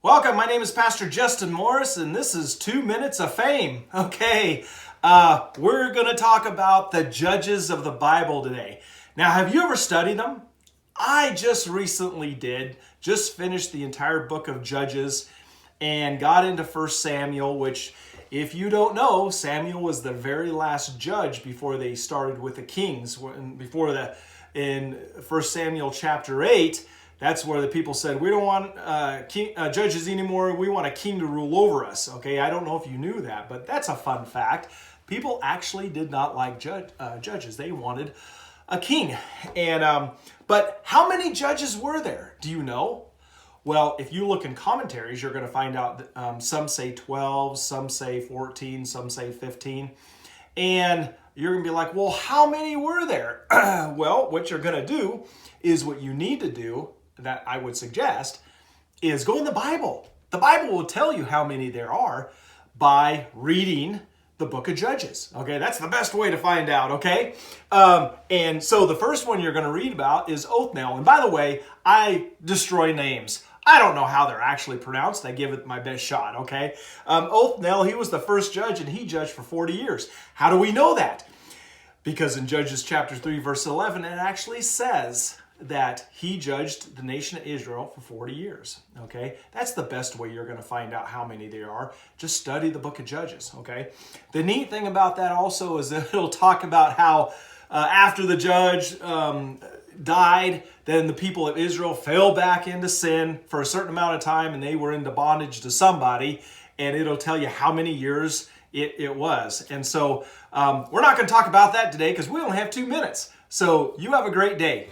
Welcome, my name is Pastor Justin Morris, and this is 2 Minutes of Fame. Okay, we're going to talk about the judges of the Bible today. Now, have you ever studied them? I just recently did, just finished the entire book of Judges and got into 1 Samuel, which, if you don't know, Samuel was the very last judge before they started with the kings. In 1 Samuel chapter 8, that's where the people said, we don't want judges anymore. We want a king to rule over us. Okay, I don't know if you knew that, but that's a fun fact. People actually did not like judges. They wanted a king. But how many judges were there? Do you know? Well, if you look in commentaries, you're going to find out that some say 12, some say 14, some say 15. And you're going to be like, well, how many were there? Well, what you're going to do is what you need to do, that I would suggest, is go in the Bible. The Bible will tell you how many there are by reading the book of Judges. Okay, that's the best way to find out, okay? And so the first one you're going to read about is Othniel. And by the way, I destroy names. I don't know how they're actually pronounced. I give it my best shot, okay? Othniel, he was the first judge, and he judged for 40 years. How do we know that? Because in Judges chapter 3, verse 11, it actually says that he judged the nation of Israel for 40 years, okay? That's the best way you're going to find out how many there are. Just study the book of Judges, okay? The neat thing about that also is that it'll talk about how after the judge died, then the people of Israel fell back into sin for a certain amount of time, and they were into bondage to somebody, and it'll tell you how many years it was. And so we're not going to talk about that today because we only have 2 minutes. So you have a great day.